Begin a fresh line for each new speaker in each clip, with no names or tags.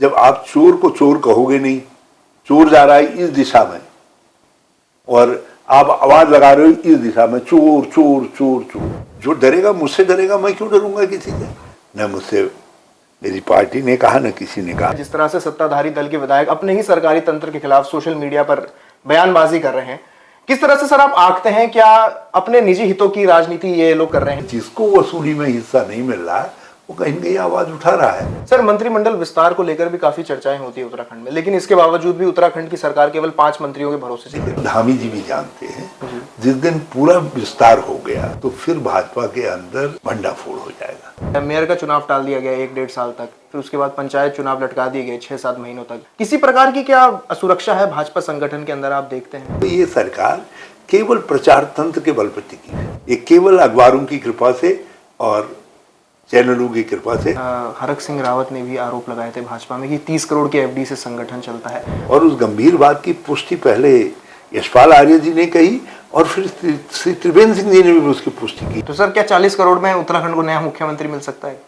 जब आप चोर को चोर कहोगे नहीं, चोर जा रहा है इस दिशा में और आप आवाज लगा रहे हो इस दिशा में, चोर चोर चोर चोर, जो डरेगा मुझसे डरेगा, मैं क्यों डरूंगा किसी से? न मुझसे मेरी पार्टी ने कहा, न किसी ने कहा।
जिस तरह से सत्ताधारी दल के विधायक अपने ही सरकारी तंत्र के खिलाफ सोशल मीडिया पर बयानबाजी कर रहे हैं, किस तरह से सर आप आंकते हैं, क्या अपने निजी हितों की राजनीति ये लोग कर रहे हैं?
जिसको वसूली में हिस्सा नहीं मिल रहा है वो कहीं न कहीं आवाज उठा रहा है।
सर, मंत्रिमंडल विस्तार को लेकर भी काफी चर्चाएं होती है उत्तराखंड में, लेकिन इसके बावजूद भी उत्तराखंड की सरकार केवल 5 मंत्रियों के भरोसे चल रही है।
धामी जी भी जानते हैं, जिस दिन पूरा विस्तार हो गया तो फिर भाजपा के अंदर भंडाफोड़ हो जाएगा।
मेयर का चुनाव टाल दिया गया 1-1.5 साल तक, फिर उसके बाद पंचायत चुनाव लटका दिए गए 6-7 महीनों तक। किसी प्रकार की क्या असुरक्षा है भाजपा संगठन के अंदर, आप देखते हैं?
तो ये सरकार केवल प्रचार तंत्र के बल पर टिकी है, ये केवल अखबारों की कृपा से और चैनलों की कृपा से।
हरक सिंह रावत ने भी आरोप लगाए थे भाजपा में कि 30 करोड़ के एफडी से संगठन चलता है,
और उस गंभीर बात की पुष्टि पहले यशपाल आर्य जी ने कही और फिर श्री त्रिवेंद्र सिंह जी ने भी उसकी पुष्टि की।
तो सर, क्या 40 करोड़ में उत्तराखंड को नया मुख्यमंत्री मिल सकता है?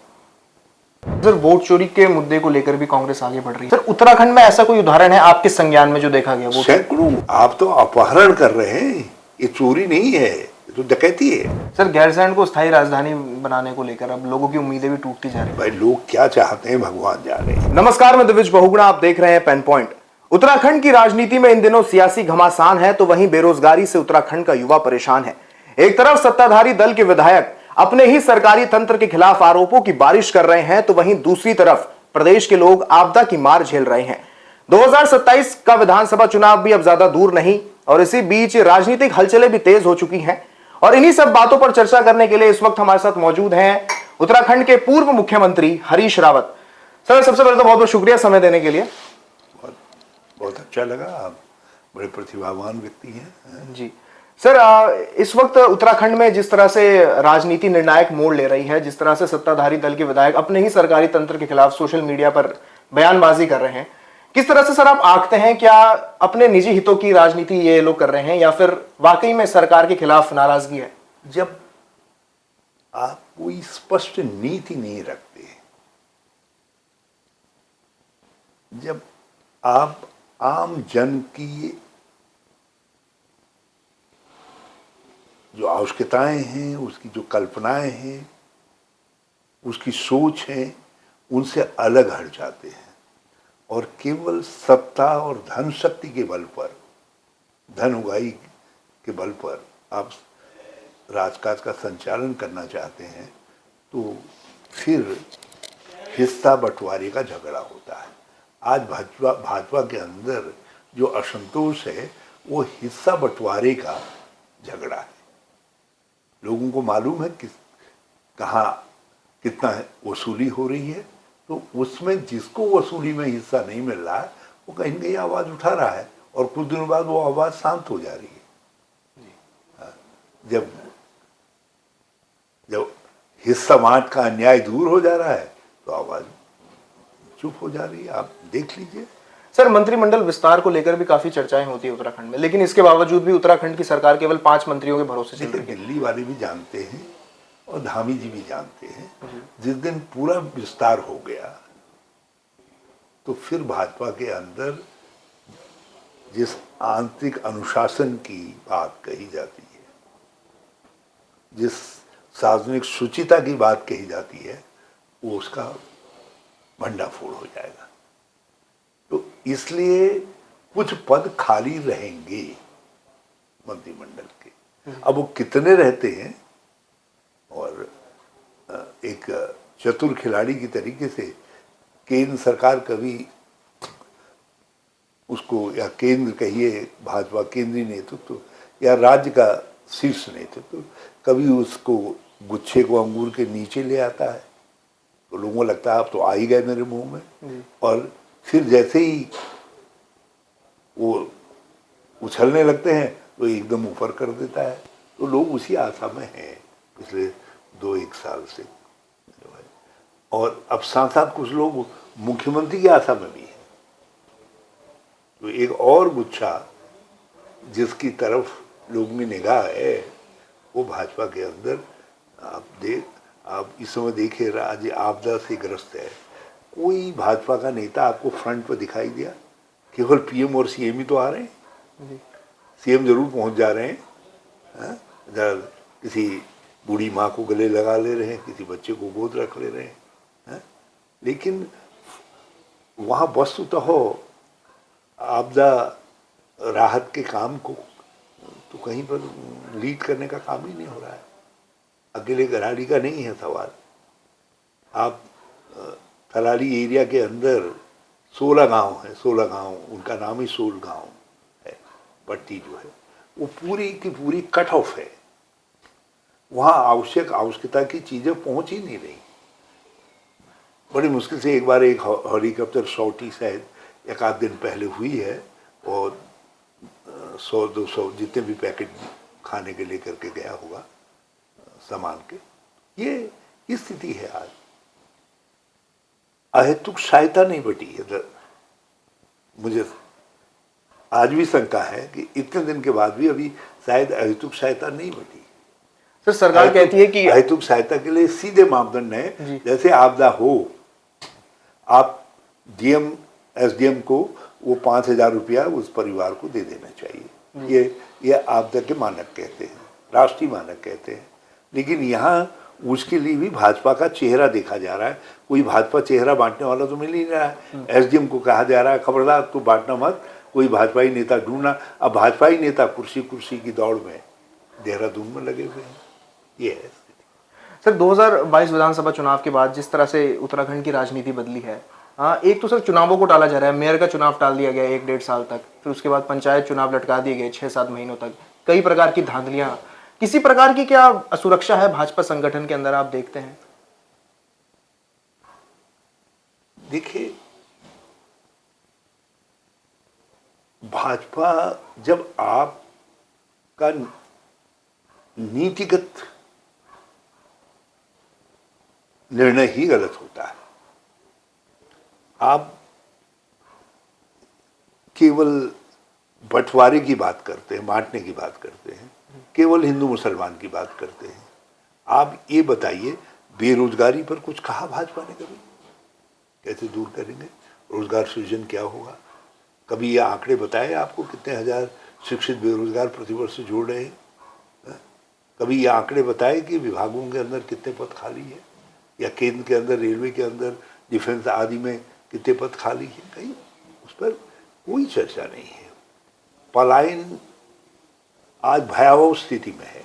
सर, वोट चोरी के मुद्दे को लेकर भी कांग्रेस आगे बढ़ रही है। सर, उत्तराखंड में ऐसा कोई उदाहरण है आपके संज्ञान में जो देखा गया? वो
सैकड़ों। आप तो अपहरण कर रहे हैं, ये चोरी नहीं है, ये तो डकैती है।
सर, गैरसैंण को स्थायी राजधानी बनाने को लेकर अब लोगों की उम्मीदें भी टूटती जा रही हैं।
भाई, लोग क्या चाहते हैं भगवान जाने।
नमस्कार, मैं दिविज बहुगुणा, आप देख रहे हैं पेन पॉइंट। उत्तराखंड की राजनीति में इन दिनों सियासी घमासान है तो वहीं बेरोजगारी से उत्तराखंड का युवा परेशान है। एक तरफ सत्ताधारी दल के विधायक अपने ही सरकारी तंत्र के खिलाफ आरोपों की बारिश कर रहे हैं तो वहीं दूसरी तरफ प्रदेश के लोग आपदा की मार झेल रहे हैं। 2027 का विधानसभा चुनाव भी अब ज्यादा दूर नहीं और इसी बीच राजनीतिक हलचलें भी तेज हो चुकी हैं और इन्हीं सब बातों पर चर्चा करने के लिए इस वक्त हमारे साथ मौजूद हैं उत्तराखंड के पूर्व मुख्यमंत्री हरीश रावत। सर, सबसे पहले तो बहुत बहुत शुक्रिया समय देने के लिए।
बहुत अच्छा लगा, आप बड़े प्रतिभावान व्यक्ति हैं।
जी सर, इस वक्त उत्तराखंड में जिस तरह से राजनीति निर्णायक मोड़ ले रही है, जिस तरह से सत्ताधारी दल के विधायक अपने ही सरकारी तंत्र के खिलाफ सोशल मीडिया पर बयानबाजी कर रहे हैं, किस तरह से सर आप आंकते हैं, क्या अपने निजी हितों की राजनीति ये लोग कर रहे हैं या फिर वाकई में सरकार के खिलाफ नाराजगी है?
जब आप कोई स्पष्ट नीति नहीं रखते, जब आप आम जन की जो आवश्यकताएं हैं, उसकी जो कल्पनाएं हैं, उसकी सोच है, उनसे अलग हट जाते हैं और केवल सत्ता और धन शक्ति के बल पर, धन उगाही के बल पर आप राजकाज का संचालन करना चाहते हैं तो फिर हिस्सा बंटवारे का झगड़ा होता है। आज भाजपा के अंदर जो असंतोष है वो हिस्सा बंटवारे का झगड़ा है। लोगों को मालूम है कि कहाँ कितना वसूली हो रही है, तो उसमें जिसको वसूली में हिस्सा नहीं मिल रहा है वो कहीं न कहीं आवाज़ उठा रहा है और कुछ दिनों बाद वो आवाज़ शांत हो जा रही है। जब जब हिस्सा बांट का अन्याय दूर हो जा रहा है तो आवाज़ चुप हो जा रही है। आप देख लीजिए।
सर, मंत्रिमंडल विस्तार को लेकर भी काफी चर्चाएं होती है उत्तराखंड में, लेकिन इसके बावजूद भी उत्तराखंड की सरकार केवल 5 मंत्रियों के भरोसे चल रही है।
दिल्ली वाले भी जानते हैं और धामी जी भी जानते हैं, जिस दिन पूरा विस्तार हो गया तो फिर भाजपा के अंदर जिस आंतरिक अनुशासन की बात कही जाती है, जिस सार्वजनिक शुचिता की बात कही जाती है, वो उसका भंडाफोड़ हो जाएगा। तो इसलिए कुछ पद खाली रहेंगे मंत्रिमंडल के। अब वो कितने रहते हैं, और एक चतुर खिलाड़ी की तरीके से केंद्र सरकार कभी उसको, या केंद्र कहिए भाजपा केंद्रीय नेतृत्व या राज्य का शीर्ष नेतृत्व, कभी उसको गुच्छे को अंगूर के नीचे ले आता है तो लोगों को लगता है आप तो आ ही गए मेरे मुंह में, और फिर जैसे ही वो उछलने लगते हैं तो एकदम ऊपर कर देता है। तो लोग उसी आशा में हैं पिछले 2-1 साल से जो है, और अब साथ साथ कुछ लोग मुख्यमंत्री की आशा में भी हैं। तो एक और गुच्छा जिसकी तरफ लोगों की निगाह है वो भाजपा के अंदर आप इस समय देखिए राज्य आपदा से ग्रस्त है, कोई भाजपा का नेता आपको फ्रंट पर दिखाई दिया? केवल पीएम और सीएम ही तो आ रहे हैं। सीएम जरूर पहुंच जा रहे हैं, हाँ? इधर किसी बूढ़ी माँ को गले लगा ले रहे हैं, किसी बच्चे को गोद रख ले रहे हैं, हाँ? लेकिन वहाँ वस्तुतः हो आपदा राहत के काम को तो कहीं पर लीड करने का काम ही नहीं हो रहा है। अकेले कराली का नहीं है सवाल। आप कराली एरिया के अंदर 16 गांव हैं, 16 गांव, उनका नाम ही 16 गांव है। पट्टी जो है वो पूरी की पूरी कट ऑफ है। वहाँ आवश्यकता की चीज़ें पहुँच ही नहीं रही। बड़ी मुश्किल से एक बार एक हेलीकॉप्टर सॉर्टी शायद एक आध दिन पहले हुई है और 100-200 जितने भी पैकेट खाने के लेकर के गया होगा सामान के। ये स्थिति है आज। अहेतुक सहायता नहीं बटी है। मुझे आज भी शंका है कि इतने दिन के बाद भी अभी शायद अहेतुक सहायता नहीं बटी।
सर सरकार कहती है कि
अहेतुक सहायता के लिए सीधे मापदंड है, जैसे आपदा हो आप डीएम एसडीएम को वो 5,000 रुपया उस परिवार को दे देना चाहिए। ये आपदा के मानक कहते हैं, राष्ट्रीय मानक कहते हैं। लेकिन यहाँ उसके लिए भी भाजपा का चेहरा देखा जा रहा है। कोई भाजपा चेहरा बांटने वाला तो मिल ही नहीं रहा है। एसडीएम को कहा जा रहा है खबरदार तो बांटना मत, कोई भाजपाई नेता ढूंढना। अब भाजपाई नेता कुर्सी की दौड़ में देहरादून में लगे हुए हैं। ये है
सर 2022 विधानसभा चुनाव के बाद जिस तरह से उत्तराखंड की राजनीति बदली है, एक तो सर चुनावों को टाला जा रहा है। मेयर का चुनाव टाल दिया गया 1-1.5 साल तक, फिर उसके बाद पंचायत चुनाव लटका दिए गए 6-7 महीनों तक। कई प्रकार की धांधलियां, किसी प्रकार की क्या असुरक्षा है भाजपा संगठन के अंदर, आप देखते हैं?
देखिए, भाजपा जब आपका नीतिगत निर्णय ही गलत होता है, आप केवल बंटवारे की बात करते हैं, बांटने की बात करते हैं, केवल हिंदू मुसलमान की बात करते हैं। आप ये बताइए बेरोजगारी पर कुछ कहा भाजपा ने कभी? कैसे दूर करेंगे? रोजगार सृजन क्या होगा? कभी ये आंकड़े बताए आपको कितने हजार शिक्षित बेरोजगार प्रतिवर्ष जोड़ रहे हैं? कभी ये आंकड़े बताए कि विभागों के अंदर कितने पद खाली है, या केंद्र के अंदर, रेलवे के अंदर, डिफेंस आदि में कितने पद खाली है? कहीं उस पर कोई चर्चा नहीं है। पलायन आज भयावह स्थिति में है।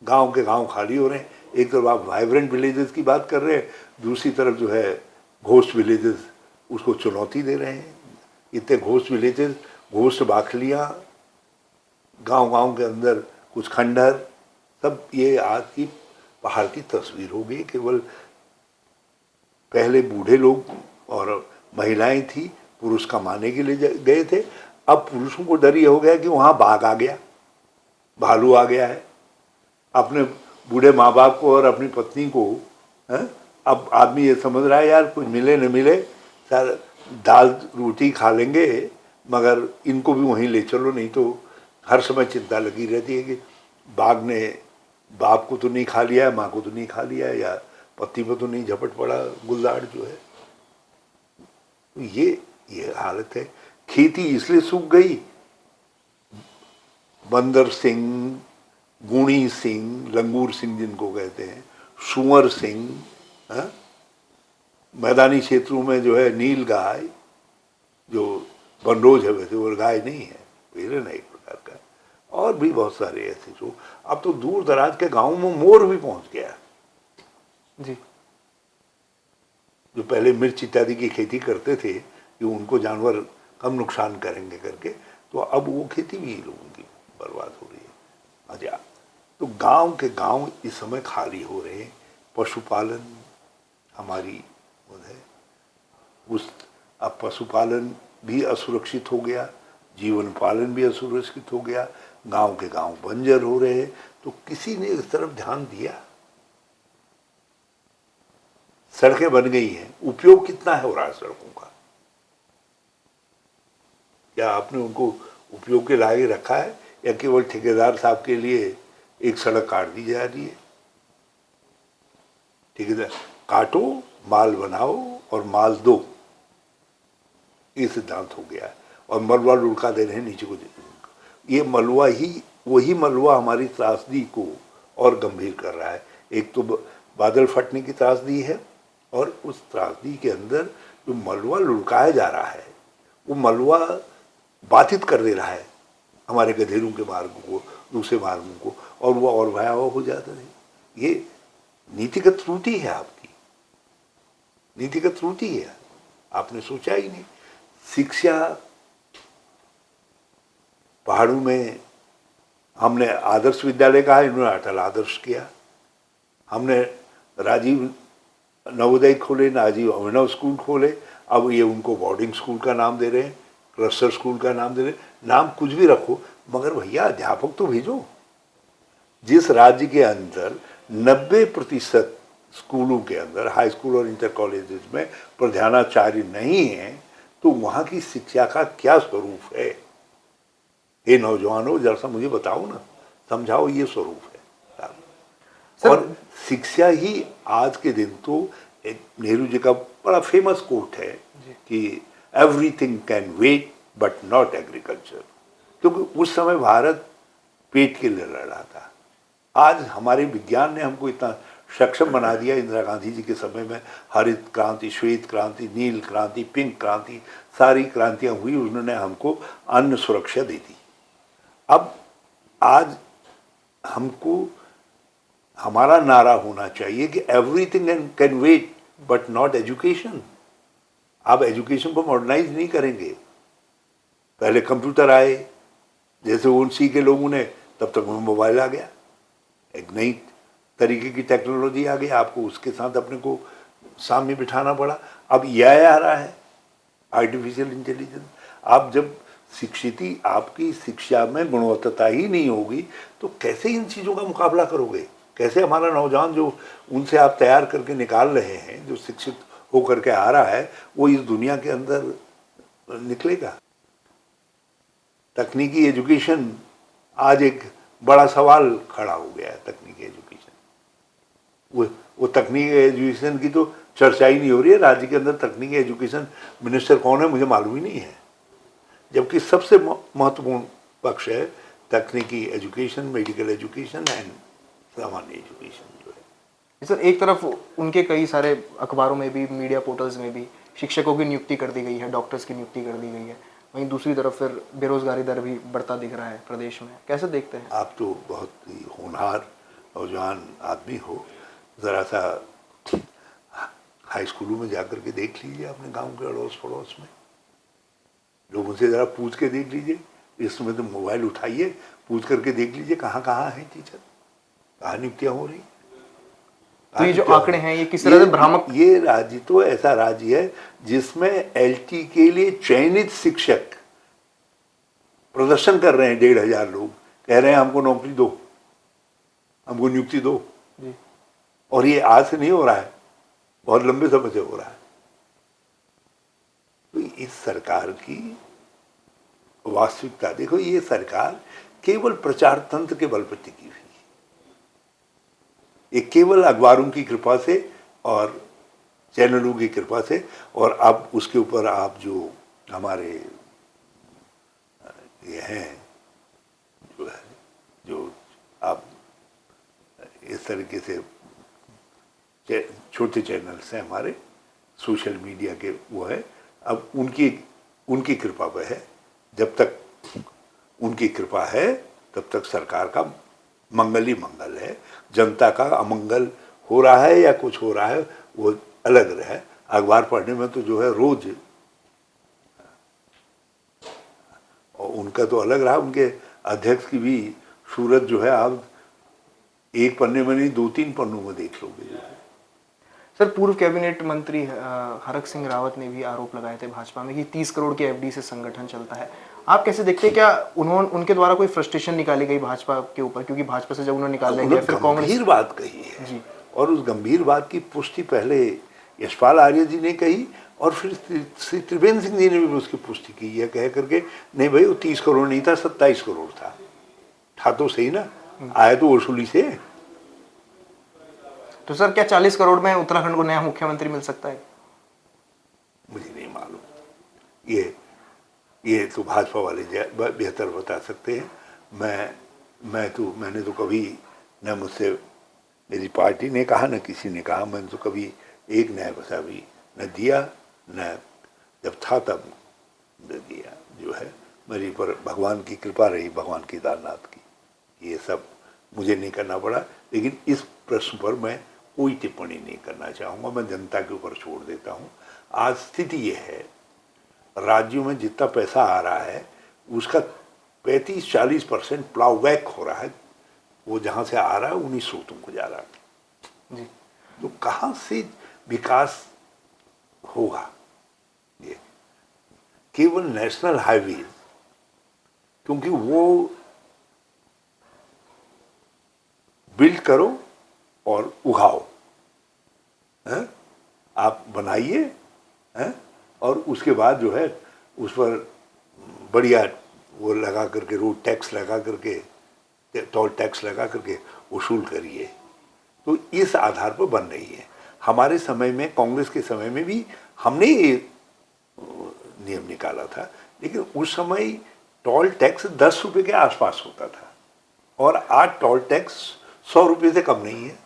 गांव के गांव खाली हो रहे हैं। एक तरफ आप वाइब्रेंट विलेजेस की बात कर रहे हैं, दूसरी तरफ जो है घोस्ट विलेजेस उसको चुनौती दे रहे हैं। इतने घोस्ट विलेजेस, घोस्ट बाखलियाँ, गांव के अंदर कुछ खंडहर, सब ये आज की पहाड़ की तस्वीर हो गई। केवल पहले बूढ़े लोग और महिलाएं थी, पुरुष कमाने के लिए गए थे। अब पुरुषों को डर ये हो गया कि वहाँ बाघ आ गया, भालू आ गया है। अपने बूढ़े माँ बाप को और अपनी पत्नी को अब आदमी ये समझ रहा है यार कुछ मिले न मिले, सर दाल रोटी खा लेंगे, मगर इनको भी वहीं ले चलो, नहीं तो हर समय चिंता लगी रहती है कि बाघ ने बाप को तो नहीं खा लिया है, माँ को तो नहीं खा लिया है, या पत्नी पर तो नहीं झपट पड़ा गुलदाड़ जो है। ये हालत है। खेती इसलिए सूख गई, बंदर सिंह, गुणी सिंह, लंगूर सिंह जिनको कहते हैं, सुअर सिंह, मैदानी क्षेत्रों में जो है नील गाय, जो बनरोज है वैसे वो गाय नहीं है, हिरन है एक प्रकार का, और भी बहुत सारे ऐसे जो अब तो दूर दराज के गांवों में मोर भी पहुंच गया
जी।
जो पहले मिर्च इत्यादि की खेती करते थे कि उनको जानवर कम नुकसान करेंगे करके, तो अब वो खेती भी लोगों की बर्बाद हो रही है। अच्छा, तो गांव के गांव इस समय खाली हो रहे हैं। पशुपालन हमारी है उस, अब पशुपालन भी असुरक्षित हो गया, जीवन पालन भी असुरक्षित हो गया, गांव के गांव बंजर हो रहे हैं। तो किसी ने इस तरफ ध्यान दिया? सड़कें बन गई हैं, उपयोग कितना है हो रहा है सड़कों का? क्या आपने उनको उपयोग के लायक रखा है, या केवल ठेकेदार साहब के लिए एक सड़क काट दी जा रही है? ठेकेदार काटो, माल बनाओ और माल दो, ये सिद्धांत हो गया है। और मलबा लुढ़का दे रहे हैं नीचे को। ये मलबा ही, वही मलबा हमारी त्रासदी को और गंभीर कर रहा है। एक तो बादल फटने की त्रासदी है, और उस त्रासदी के अंदर जो मलबा लुढ़काया जा रहा है, वो मलबा बाधित कर दे रहा है हमारे गधेरों के मार्ग को, दूसरे मार्गों को, और वो और भयावह हो जाता है। ये नीतिगत त्रुटि है आपकी, नीतिगत त्रुटि है, आपने सोचा ही नहीं। शिक्षा, पहाड़ों में हमने आदर्श विद्यालय कहा, इन्होंने अटल आदर्श किया। हमने राजीव नवोदय खोले, राजीव अभिनव स्कूल खोले, अब ये उनको बोर्डिंग स्कूल का नाम दे रहे हैं, क्लस्टर स्कूल का नाम दे रहे हैं। नाम कुछ भी रखो, मगर भैया अध्यापक तो भेजो। जिस राज्य के अंदर 90% स्कूलों के अंदर, हाई स्कूल और इंटर कॉलेजेस में प्रधानाचार्य नहीं है, तो वहाँ की शिक्षा का क्या स्वरूप है? ये नौजवानों जरा सा मुझे बताओ ना, समझाओ, ये स्वरूप है। और शिक्षा ही आज के दिन तो, एक नेहरू जी का बड़ा फेमस कोट है कि everything can wait but not agriculture, क्योंकि उस समय भारत पेट के लिए लड़ रहा था। आज हमारे विज्ञान ने हमको इतना सक्षम बना दिया। इंदिरा गांधी जी के समय में हरित क्रांति, श्वेत क्रांति, नील क्रांति, पिंक क्रांति, सारी क्रांतियां हुई, उन्होंने हमको अन्न सुरक्षा दे दी। अब आज हमको, हमारा नारा होना चाहिए कि everything can wait but not education. आप एजुकेशन को मॉडर्नाइज नहीं करेंगे। पहले कंप्यूटर आए, जैसे उनसी के लोगों ने, तब तक मोबाइल आ गया, एक नई तरीके की टेक्नोलॉजी आ गई, आपको उसके साथ अपने को सामने बिठाना पड़ा। अब यह आ रहा है, आर्टिफिशियल इंटेलिजेंस। आप जब शिक्षित ही, आपकी शिक्षा में गुणवत्ता ही नहीं होगी, तो कैसे इन चीज़ों का मुकाबला करोगे? कैसे हमारा नौजवान जो उनसे आप तैयार करके निकाल रहे हैं, जो शिक्षित होकर के आ रहा है, वो इस दुनिया के अंदर निकलेगा? तकनीकी एजुकेशन आज एक बड़ा सवाल खड़ा हो गया है। तकनीकी एजुकेशन, वो तकनीकी एजुकेशन की तो चर्चा ही नहीं हो रही है। राज्य के अंदर तकनीकी एजुकेशन मिनिस्टर कौन है मुझे मालूम ही नहीं है, जबकि सबसे महत्वपूर्ण पक्ष है तकनीकी एजुकेशन, मेडिकल एजुकेशन एंड सामान्य एजुकेशन जो है।
सर, एक तरफ उनके कई सारे अखबारों में भी, मीडिया पोर्टल्स में भी शिक्षकों की नियुक्ति कर दी गई है, डॉक्टर्स की नियुक्ति कर दी गई है, वहीं दूसरी तरफ फिर बेरोजगारी दर भी बढ़ता दिख रहा है प्रदेश में। कैसे देखते हैं?
आप तो बहुत ही होनहार नौजवान आदमी हो, ज़रा सा हाई स्कूलों में जाकर के देख लीजिए, अपने गांव के अड़ोस पड़ोस में लोगों से ज़रा पूछ के देख लीजिए। इस समय तो मोबाइल उठाइए, पूछ करके देख लीजिए कहाँ कहाँ हैं टीचर, कहाँ नियुक्तियाँ हो रही।
तो ये जो आंकड़े हैं, ये किस तरह से भ्रामक?
ये राज्य तो ऐसा राज्य है जिसमें एलटी के लिए चयनित शिक्षक प्रदर्शन कर रहे हैं। 1,500 लोग कह रहे हैं हमको नौकरी दो, हमको नियुक्ति दो
जी।
और ये आज से नहीं हो रहा है, बहुत लंबे समय से हो रहा है। तो इस सरकार की वास्तविकता देखो, ये सरकार केवल प्रचार तंत्र के बल पर टिकी हुई है। ये केवल अखबारों की कृपा से और चैनलों की कृपा से, और अब उसके ऊपर आप जो हमारे ये हैं, जो आप इस तरीके से छोटे चैनल्स हैं हमारे सोशल मीडिया के, वो है, अब उनकी कृपा पे है। जब तक उनकी कृपा है तब तक सरकार का मंगल ही मंगल है। जनता का अमंगल हो रहा है या कुछ हो रहा है वो अलग रहे। अखबार पढ़ने में तो जो है रोज, और उनका तो अलग रहा, उनके अध्यक्ष की भी सूरत जो है आप एक पन्ने में नहीं 2-3 पन्नों में देख लोगे जो है।
सर, पूर्व कैबिनेट मंत्री हरक सिंह रावत ने भी आरोप लगाए थे भाजपा में कि 30 करोड़ के एफडी से संगठन चलता है। आप कैसे देखते हैं, क्या उनके द्वारा कोई फ्रस्ट्रेशन निकाली गई भाजपा के ऊपर? क्योंकि भाजपा से जब उन्होंने निकाला गया, फिर कांग्रेस
गंभीर बात कही है
जी,
और उस गंभीर बात की पुष्टि पहले यशपाल आर्य जी ने कही, और फिर श्री त्रिवेंद्र सिंह जी ने भी उसकी पुष्टि की है, कह करके नहीं भाई वो 30 करोड़ नहीं था, 27 करोड़ था तो सही ना, आया तो वसूली से।
तो सर, क्या 40 करोड़ में उत्तराखंड को नया मुख्यमंत्री मिल सकता है?
मुझे नहीं मालूम। ये तो भाजपा वाले बेहतर बता सकते हैं। मैंने तो कभी न मुझसे मेरी पार्टी ने कहा न किसी ने कहा, मैंने तो कभी एक नया पैसा भी न दिया, न जब था तब न दिया। जो है मेरी पर भगवान की कृपा रही, भगवान केदारनाथ की, ये सब मुझे नहीं करना पड़ा। लेकिन इस प्रश्न पर मैं कोई टिप्पणी नहीं करना चाहूँगा, मैं जनता के ऊपर छोड़ देता हूँ। आज स्थिति ये है, राज्यों में जितना पैसा आ रहा है उसका 35-40% प्लाउ बैक हो रहा है, वो जहाँ से आ रहा है उन्हीं स्रोतों को जा रहा है जी। तो कहाँ से विकास होगा? ये केवल नेशनल हाईवे, क्योंकि वो बिल्ड करो और उगाओ, है? आप बनाइए, है? और उसके बाद जो है उस पर बढ़िया वो लगा करके, रोड टैक्स लगा करके, टोल टैक्स लगा करके वसूल करिए। तो इस आधार पर बन रही है। हमारे समय में, कांग्रेस के समय में भी हमने ये नियम निकाला था, लेकिन उस समय टोल टैक्स 10 रुपये के आसपास होता था, और आज टोल टैक्स 100 रुपये से कम नहीं है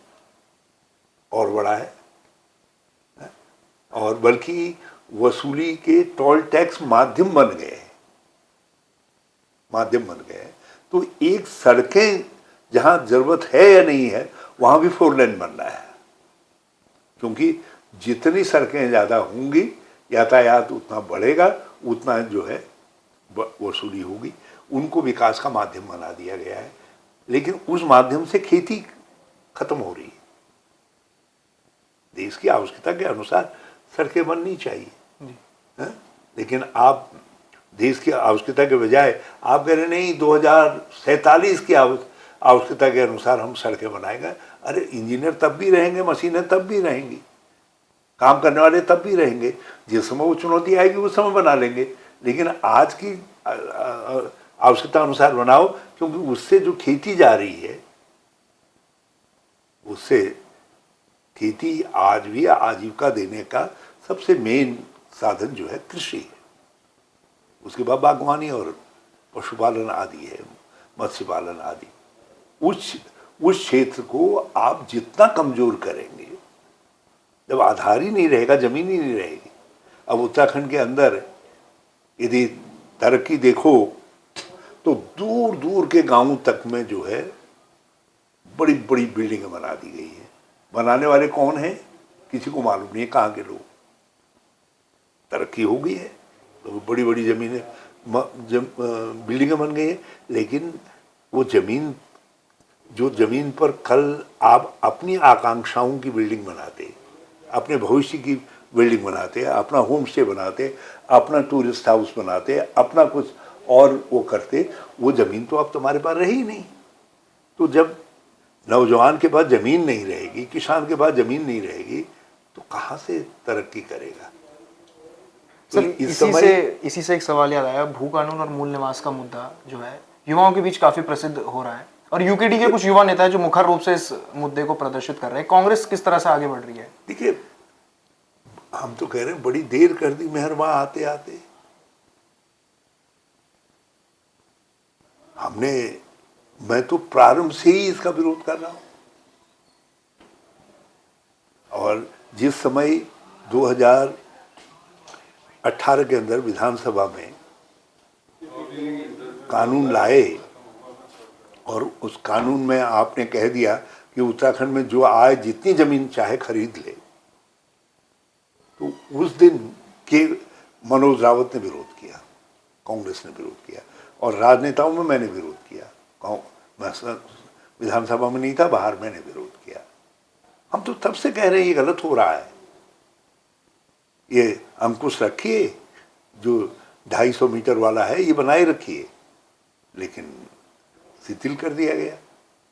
और बड़ा है। और बल्कि वसूली के टोल टैक्स माध्यम बन गए, तो एक सड़कें जहां जरूरत है या नहीं है वहां भी 4 लेन बन रहा है, क्योंकि जितनी सड़कें ज्यादा होंगी यातायात उतना बढ़ेगा, उतना जो है वसूली होगी। उनको विकास का माध्यम बना दिया गया है, लेकिन उस माध्यम से खेती खत्म हो रही है। देश की आवश्यकता के अनुसार सड़कें बननी चाहिए, है? लेकिन आप देश की आवश्यकता के बजाय आप कह रहे नहीं 2047 की आवश्यकता के अनुसार हम सड़कें बनाएंगे। अरे इंजीनियर तब भी रहेंगे, मशीनें तब भी रहेंगी, काम करने वाले तब भी रहेंगे। जिस समय वो चुनौती आएगी उस समय बना लेंगे, लेकिन आज की आवश्यकता अनुसार बनाओ, क्योंकि उससे जो खेती जा रही है, उससे खेती आज भी आजीविका देने का सबसे मेन साधन जो है कृषि है। उसके बाद बागवानी और पशुपालन आदि है, मत्स्य पालन आदि। उस क्षेत्र को आप जितना कमजोर करेंगे, जब आधार ही नहीं रहेगा, जमीन ही नहीं रहेगी। अब उत्तराखंड के अंदर यदि तरक्की देखो तो दूर दूर के गांवों तक में जो है बड़ी बड़ी बिल्डिंगें बना दी गई है। बनाने वाले कौन हैं किसी को मालूम नहीं है, कहाँ के लोग। तरक्की हो गई है तो बड़ी बड़ी जमीनें बिल्डिंगें बन गई है, लेकिन वो जमीन, जो जमीन पर कल आप अपनी आकांक्षाओं की बिल्डिंग बनाते, अपने भविष्य की बिल्डिंग बनाते, अपना होम स्टे बनाते, अपना टूरिस्ट हाउस बनाते, अपना कुछ और वो करते, वो ज़मीन तो अब तुम्हारे पास रही नहीं। तो जब नौजवान के पास ज़मीन नहीं रहेगी, किसान के पास ज़मीन नहीं रहेगी, तो कहाँ से तरक्की करेगा?
सर, इसी से एक सवाल याद आया। भू कानून और मूल निवास का मुद्दा जो है युवाओं के बीच काफी प्रसिद्ध हो रहा है, और यूकेडी के कुछ युवा नेता है जो मुखर रूप से इस मुद्दे को प्रदर्शित कर रहे हैं। कांग्रेस किस तरह से आगे बढ़ रही है?
देखिए, हम तो कह रहे हैं बड़ी देर कर दी मेहरबान आते आते। मैं तो प्रारंभ से ही इसका विरोध कर रहा हूं, और जिस समय 2018 के अंदर विधानसभा में कानून लाए, और उस कानून में आपने कह दिया कि उत्तराखंड में जो आए जितनी जमीन चाहे खरीद ले, तो उस दिन के मनोज रावत ने विरोध किया, कांग्रेस ने विरोध किया, और राजनेताओं में मैंने विरोध किया। मैं विधानसभा में नहीं था, बाहर मैंने विरोध किया। हम तो तब से कह रहे हैं ये गलत हो रहा है, ये अंकुश रखिए, जो 250 मीटर वाला है ये बनाए रखिए, लेकिन शिथिल कर दिया गया,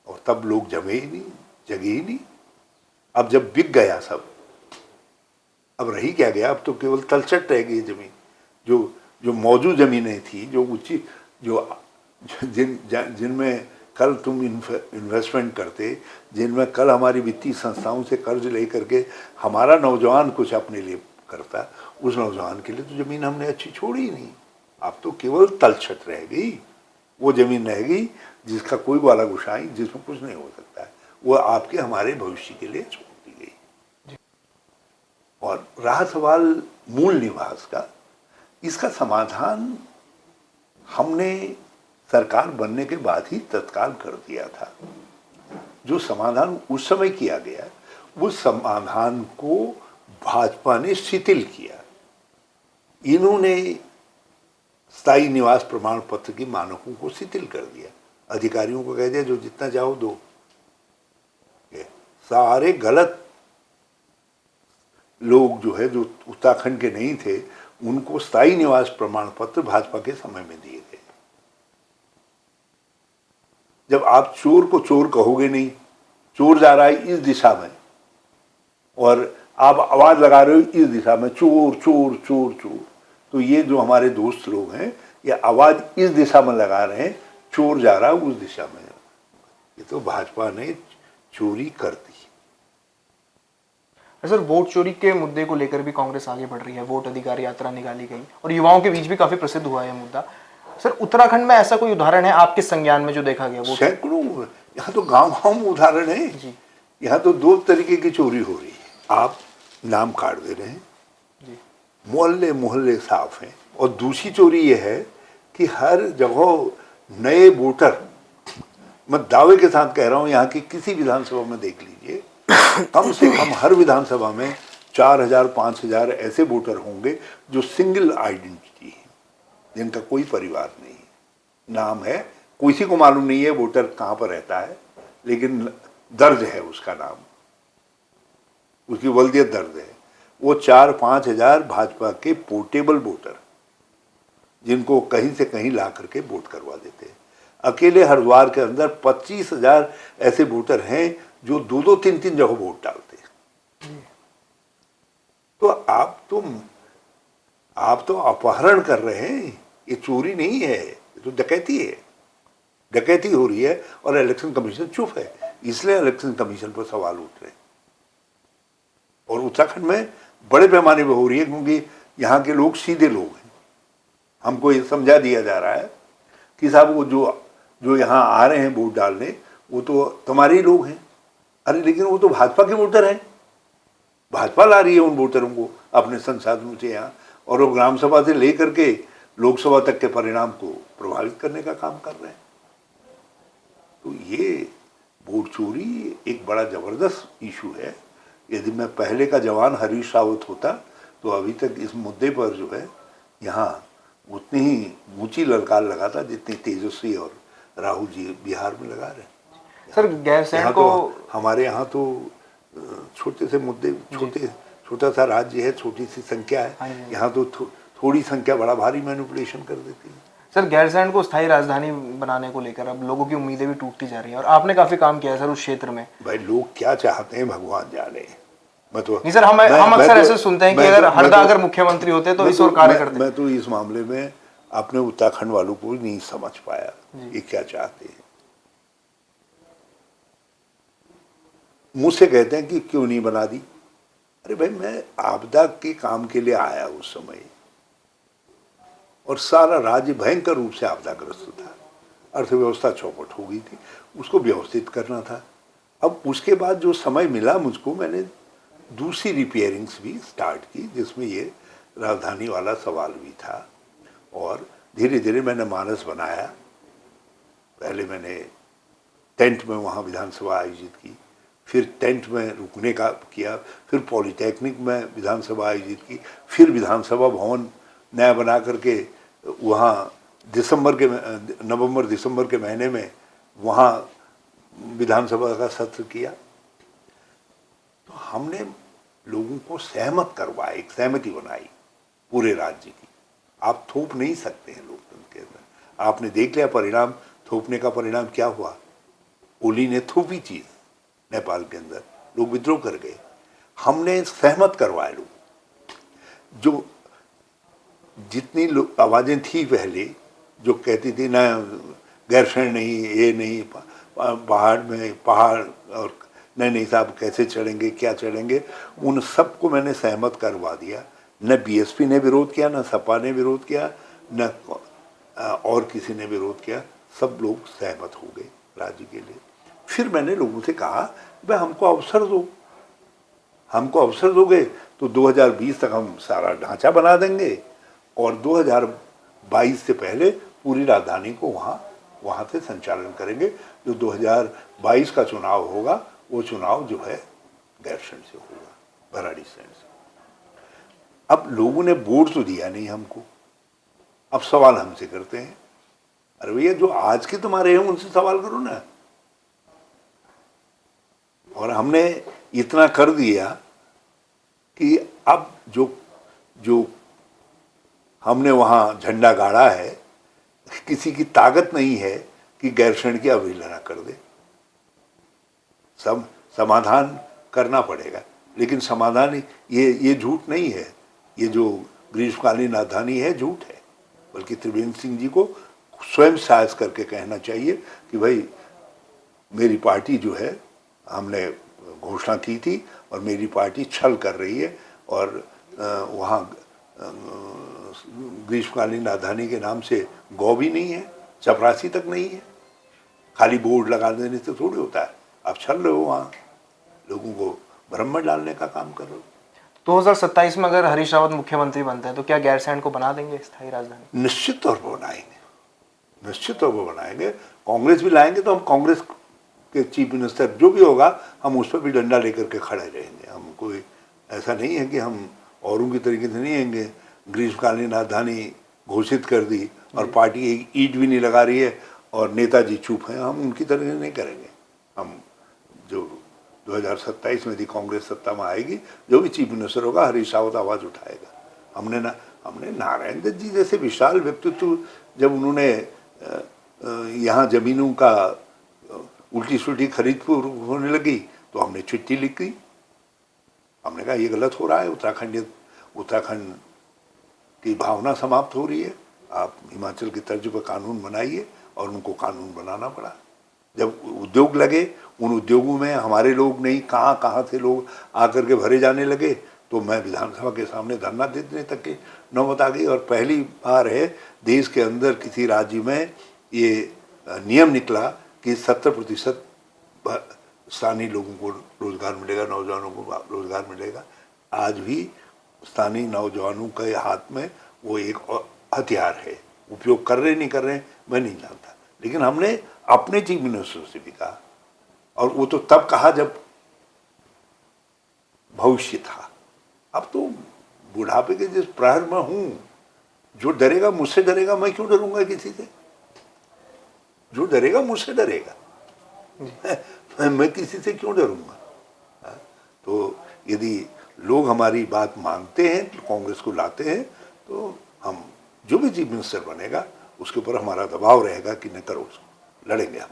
और तब लोग जगे ही नहीं। अब जब बिक गया सब, अब रही क्या गया? अब तो केवल तलछट रह गई जमीन। जो मौजूद जमीनें थी, जो ऊंची, जिनमें कल तुम इन्वेस्टमेंट करते, जिनमें कल हमारी वित्तीय संस्थाओं से कर्ज ले करके हमारा नौजवान कुछ अपने लिए करता, उस नौजवान के लिए तो ज़मीन हमने अच्छी छोड़ी ही नहीं। अब तो केवल तलछट रह गई, वो ज़मीन रह गई जिसका कोई वाला गुशाई, जिसमें कुछ नहीं हो सकता है, वो आपके हमारे भविष्य के लिए छोड़ दी गई। और रहा सवाल मूल निवास का, इसका समाधान हमने सरकार बनने के बाद ही तत्काल कर दिया था। जो समाधान उस समय किया गया, उस समाधान को भाजपा ने शिथिल किया। इन्होंने स्थायी निवास प्रमाण पत्र की मानकों को शिथिल कर दिया, अधिकारियों को कह दिया जो जितना चाहो दो। सारे गलत लोग जो है, जो उत्तराखंड के नहीं थे, उनको स्थायी निवास प्रमाण पत्र भाजपा के समय में दिए गए। जब आप चोर को चोर कहोगे नहीं, चोर जा रहा है इस दिशा में और आप आवाज लगा रहे हो इस दिशा में, चोर चोर चोर चोर, तो ये जो हमारे दोस्त लोग हैं, ये आवाज इस दिशा में लगा रहे हैं, चोर जा रहा है उस दिशा में। ये तो भाजपा ने चोरी कर दी।
सर, वोट चोरी के मुद्दे को लेकर भी कांग्रेस आगे बढ़ रही है। वोट अधिकार यात्रा निकाली गई और युवाओं के बीच भी काफी प्रसिद्ध हुआ है मुद्दा। सर, उत्तराखंड में ऐसा कोई उदाहरण है आपके संज्ञान में जो देखा गया? वो
सैकड़ों, यहाँ तो गांव-गांव में उदाहरण है। यहाँ तो दो तरीके की चोरी हो रही है। आप नाम काट दे रहे हैं, मोहल्ले मोहल्ले साफ हैं। और दूसरी चोरी ये है कि हर जगह नए वोटर, मैं दावे के साथ कह रहा हूँ, यहाँ की किसी विधानसभा में देख लीजिए, कम से कम हर विधानसभा में 4000 5000 ऐसे वोटर होंगे जो सिंगल आइडेंटिटी है, जिनका कोई परिवार नहीं है, नाम है, किसी को मालूम नहीं है वोटर कहाँ पर रहता है, लेकिन दर्ज है उसका नाम, उसकी वल्दियत दर्ज है। वो 4-5 हजार भाजपा के पोर्टेबल वोटर, जिनको कहीं से कहीं ला करके वोट करवा देते हैं। अकेले हरिद्वार के अंदर 25,000 ऐसे वोटर हैं जो 2-3 जगह वोट डालते हैं। तो आप तो अपहरण कर रहे हैं, ये चोरी नहीं है, ये तो डकैती है, डकैती हो रही है। और इलेक्शन कमीशन चुप है, इसलिए इलेक्शन कमीशन पर सवाल उठ रहे हैं। और उत्तराखंड में बड़े पैमाने पर हो रही है, क्योंकि यहाँ के लोग सीधे लोग हैं। हमको ये समझा दिया जा रहा है कि साहब वो जो यहाँ आ रहे हैं वोट डालने, वो तो तुम्हारे ही लोग हैं। अरे लेकिन वो तो भाजपा के वोटर हैं, भाजपा ला रही है उन वोटरों को अपने संसाधनों से यहाँ, और वो ग्राम सभा से लेकर के लोकसभा तक के परिणाम को प्रभावित करने का काम कर रहे हैं। तो ये वोट चोरी एक बड़ा जबरदस्त इशू है। यदि मैं पहले का जवान हरीश रावत होता तो अभी तक इस मुद्दे पर जो है यहाँ उतनी ही ऊंची ललकार लगाता जितनी तेजस्वी और राहुल जी बिहार में लगा रहे।
सर, गैरसैंण को
तो हमारे यहाँ तो छोटे से मुद्दे, छोटा सा राज्य है, छोटी सी संख्या है, यहाँ तो थोड़ी संख्या बड़ा भारी मैनिपुलेशन कर देती है।
सर, गैरसैंण को स्थायी राजधानी बनाने को लेकर अब लोगों की उम्मीदें भी टूटती जा रही हैं और आपने काफी काम किया है सर उस क्षेत्र में।
भाई लोग क्या चाहते हैं भगवान जाने। मैं तो
नहीं सर, हम अक्सर ऐसे सुनते हैं कि अगर हरदा अगर मुख्यमंत्री होते तो इस ओर कार्य करते।
मैं तो इस मामले में अपने उत्तराखंड वालों को नहीं समझ पाया ये क्या चाहते हैं। मुझसे कहते हैं कि क्यों नहीं बना दी। अरे भाई, मैं आपदा के काम के लिए आया उस समय, और सारा राज्य भयंकर रूप से आपदाग्रस्त था, अर्थव्यवस्था चौपट हो गई थी, उसको व्यवस्थित करना था। अब उसके बाद जो समय मिला मुझको, मैंने दूसरी रिपेयरिंग्स भी स्टार्ट की, जिसमें ये राजधानी वाला सवाल भी था। और धीरे धीरे मैंने मानस बनाया। पहले मैंने टेंट में वहाँ विधानसभा आयोजित की, फिर टेंट में रुकने का किया, फिर पॉलिटेक्निक में विधानसभा आयोजित की, फिर विधानसभा भवन नया बना करके वहाँ नवंबर दिसंबर के महीने में वहाँ विधानसभा का सत्र किया। तो हमने लोगों को सहमत करवाया, एक सहमति बनाई पूरे राज्य की। आप थोप नहीं सकते हैं लोकतंत्र के अंदर। आपने देख लिया परिणाम, थोपने का परिणाम क्या हुआ। ओली ने थोपी चीज नेपाल के अंदर, लोग विद्रोह कर गए। हमने सहमत करवाए लोग, जो जितनी आवाजें थी पहले जो कहती थी ना गैरसैंण नहीं, ये नहीं, पहाड़ और नहीं साहब कैसे चढ़ेंगे, क्या चढ़ेंगे, उन सबको मैंने सहमत करवा दिया। न बीएसपी ने विरोध किया, न सपा ने विरोध किया, न और किसी ने विरोध किया। सब लोग सहमत हो गए राज्य के लिए। फिर मैंने लोगों से कहा, भाई हमको अवसर दो, हमको अवसर दोगे तो 2020 तक हम सारा ढांचा बना देंगे और 2022 से पहले पूरी राजधानी को वहाँ से संचालन करेंगे। जो 2022 का चुनाव होगा वो चुनाव जो है गैरसैंण से होगा, भराड़ीसैंण से। अब लोगों ने वोट तो दिया नहीं हमको, अब सवाल हमसे करते हैं, अरे भैया जो आज के तुम्हारे हैं उनसे सवाल करो ना। और हमने इतना कर दिया कि अब जो हमने वहाँ झंडा गाड़ा है, किसी की ताकत नहीं है कि गैरसैंण की अवहेलना कर दे। सब समाधान करना पड़ेगा, लेकिन समाधान ये झूठ नहीं है, ये जो ग्रीष्मकालीन राजधानी है झूठ है, बल्कि त्रिवेंद्र सिंह जी को स्वयं साहस करके कहना चाहिए कि भाई मेरी पार्टी जो है, हमने घोषणा की थी और मेरी पार्टी छल कर रही है और वहाँ ग्रीष्मकालीन राजधानी के नाम से गौ भी नहीं है, चपरासी तक नहीं है। खाली बोर्ड लगा देने से थोड़ी होता है, आप छल रहे हो, वहाँ लोगों को भ्रम में डालने का काम कर रहे हो।
2027 में अगर हरीश रावत मुख्यमंत्री बनते हैं तो क्या गैरसैंण को बना देंगे स्थायी राजधानी?
निश्चित तौर पर बनाएंगे, निश्चित तौर पर बनाएंगे। कांग्रेस भी लाएंगे तो हम कांग्रेस के चीफ मिनिस्टर जो भी होगा हम उस पर भी डंडा लेकर के खड़े रहेंगे। हम कोई ऐसा नहीं है कि हम औरों की तरीके से नहीं आएंगे। ग्रीष्मकालीन राजधानी घोषित कर दी और पार्टी एक ईंट भी नहीं लगा रही है और नेताजी चुप हैं, हम उनकी तरह नहीं करेंगे। हम जो 2027 में यदि कांग्रेस सत्ता में आएगी, जो भी चीफ मिनिस्टर होगा हरीश रावत आवाज़ उठाएगा। हमने नारायण दत्त जी जैसे विशाल व्यक्तित्व, जब उन्होंने यहाँ जमीनों का उल्टी सुल्टी खरीद होने लगी तो हमने चिट्ठी लिखी, हमने कहा ये गलत हो रहा है, उत्तराखंड की भावना समाप्त हो रही है, आप हिमाचल की तर्ज पर कानून बनाइए, और उनको कानून बनाना पड़ा। जब उद्योग लगे, उन उद्योगों में हमारे लोग नहीं कहाँ से लोग आकर के भरे जाने लगे, तो मैं विधानसभा के सामने धरना देने तक की नौबत आ गई। और पहली बार है देश के अंदर किसी राज्य में ये नियम निकला कि 70% स्थानीय लोगों को रोजगार मिलेगा, नौजवानों को रोजगार मिलेगा। आज भी स्थानीय नौजवानों के हाथ में वो एक हथियार है, उपयोग कर रहे नहीं कर रहे मैं नहीं जानता, लेकिन हमने अपने चीफ मिनिस्टर से भी कहा, और वो तो तब कहा जब भविष्य था। अब तो बुढ़ापे के जिस प्रहर में हूं, जो डरेगा मुझसे डरेगा, मैं क्यों डरूंगा किसी से? जो डरेगा मुझसे डरेगा, मैं किसी से क्यों डरूंगा? तो यदि लोग हमारी बात मानते हैं, तो कांग्रेस को लाते हैं, तो हम जो भी चीफ मिनिस्टर बनेगा उसके ऊपर हमारा दबाव रहेगा कि न करो उसको, लड़ेंगे हम।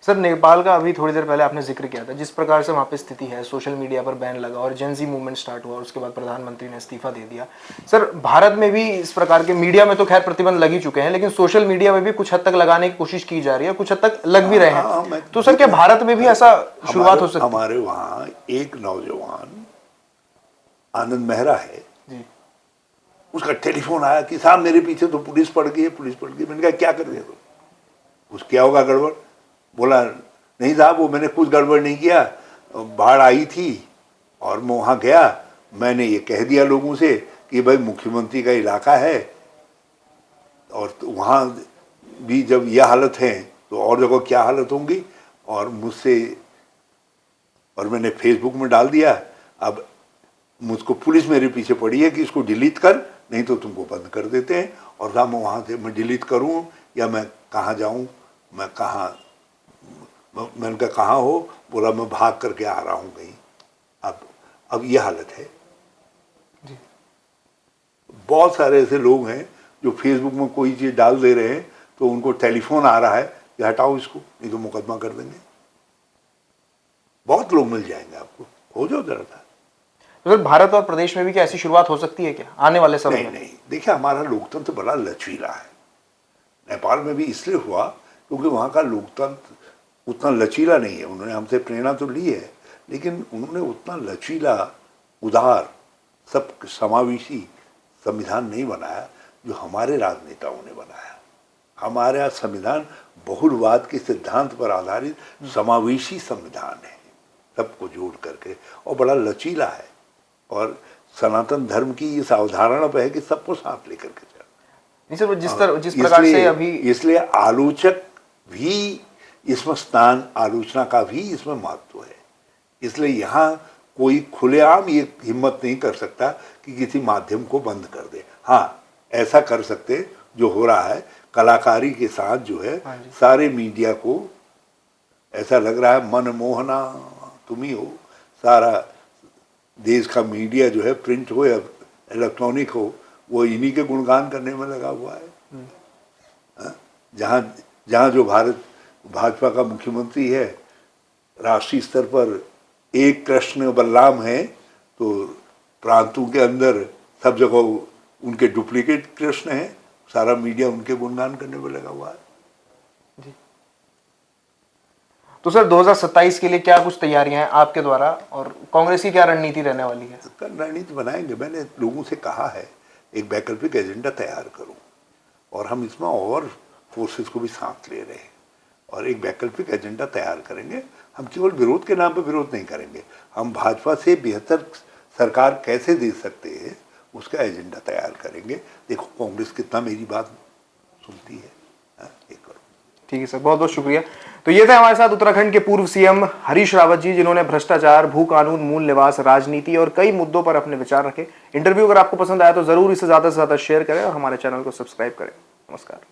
सर, नेपाल का अभी थोड़ी देर पहले आपने जिक्र किया था, जिस प्रकार से वहाँ पे स्थिति है, सोशल मीडिया पर बैन लगा और जेनजी मूवमेंट स्टार्ट हुआ और उसके बाद प्रधानमंत्री ने इस्तीफा दे दिया। सर, भारत में भी इस प्रकार के मीडिया में तो खैर प्रतिबंध लग ही चुके हैं, लेकिन सोशल मीडिया में भी कुछ हद तक लगाने की कोशिश की जा रही है, कुछ हद तक लग भी रहे हैं। तो सर, क्या भारत में भी ऐसा शुरुआत हो सकती है?
हमारे वहाँ एक नौजवान आनंद मेहरा है, उसका टेलीफोन आया कि साहब मेरे पीछे तो पुलिस पड़ गई है, पुलिस पड़ गई। मैंने कहा क्या कर रहे हो? उस क्या होगा गड़बड़? बोला नहीं साहब, वो मैंने कुछ गड़बड़ नहीं किया, बाढ़ आई थी और मैं वहाँ गया, मैंने ये कह दिया लोगों से कि भाई मुख्यमंत्री का इलाका है, और तो वहाँ भी जब यह हालत है तो और जगह क्या हालत होंगी, और मैंने फेसबुक में डाल दिया। अब मुझको पुलिस मेरे पीछे पड़ी है कि इसको डिलीट कर, नहीं तो तुमको बंद कर देते हैं। और साहब मैं वहाँ से मैं डिलीट करूँ या मैं कहाँ जाऊँ, मैं कहाँ, मैंने कहा कहाँ हो? बोला मैं भाग करके आ रहा हूँ कहीं। अब ये हालत है जी। बहुत सारे ऐसे लोग हैं जो फेसबुक में कोई चीज़ डाल दे रहे हैं तो उनको टेलीफोन आ रहा है कि हटाओ इसको, नहीं तो मुकदमा कर देंगे। बहुत लोग मिल जाएंगे आपको, हो जाओ जरा था।
तो भारत और प्रदेश में भी क्या ऐसी शुरुआत हो सकती है क्या आने वाले समय में?
नहीं, देखिए हमारा लोकतंत्र बड़ा लचीला है। नेपाल में भी इसलिए हुआ क्योंकि वहाँ का लोकतंत्र उतना लचीला नहीं है। उन्होंने हमसे प्रेरणा तो ली है, लेकिन उन्होंने उतना लचीला, उदार, सब समावेशी संविधान नहीं बनाया जो हमारे राजनेताओं ने बनाया। हमारा संविधान बहुलवाद के सिद्धांत पर आधारित समावेशी संविधान है, सबको जोड़ करके, और बड़ा लचीला है, और सनातन धर्म की इस अवधारणा पर है कि सबको साथ लेकर के चलना।
नहीं सर, जिस प्रकार से अभी
इसलिए आलोचक भी इसमें स्थान, आलोचना का भी इसमें महत्व है। इसलिए यहाँ कोई खुलेआम ये हिम्मत नहीं कर सकता कि किसी माध्यम को बंद कर दे। हाँ, ऐसा कर सकते जो हो रहा है कलाकारी के साथ, जो है सारे मीडिया को ऐसा लग रहा है मनमोहना तुम ही हो, सारा देश का मीडिया जो है, प्रिंट हो या इलेक्ट्रॉनिक हो, वो इन्हीं के गुणगान करने में लगा हुआ है। जहाँ जो भाजपा का मुख्यमंत्री है, राष्ट्रीय स्तर पर एक कृष्ण बलराम है, तो प्रांतों के अंदर सब जगह उनके डुप्लीकेट कृष्ण हैं, सारा मीडिया उनके गुणगान करने में लगा हुआ है।
जी। तो सर 2027 के लिए क्या कुछ तैयारियां हैं आपके द्वारा, और कांग्रेस की क्या रणनीति रहने वाली है?
रणनीति बनाएंगे, मैंने लोगों से कहा है एक वैकल्पिक एजेंडा तैयार करूं, और हम इसमें और फोर्सेस को भी साथ ले रहे हैं, और एक वैकल्पिक एजेंडा तैयार करेंगे। हम केवल विरोध के नाम पर विरोध नहीं करेंगे, हम भाजपा से बेहतर सरकार कैसे दे सकते हैं उसका एजेंडा तैयार करेंगे। देखो कांग्रेस कितना मेरी बात सुनती है। ये करो।
ठीक है सर, बहुत बहुत शुक्रिया। तो ये थे हमारे साथ उत्तराखंड के पूर्व सीएम हरीश रावत जी, जिन्होंने भ्रष्टाचार, भू कानून, मूल निवास, राजनीति और कई मुद्दों पर अपने विचार रखे। इंटरव्यू अगर आपको पसंद आया तो जरूर इसे ज्यादा से ज्यादा शेयर करें और हमारे चैनल को सब्सक्राइब करें। नमस्कार।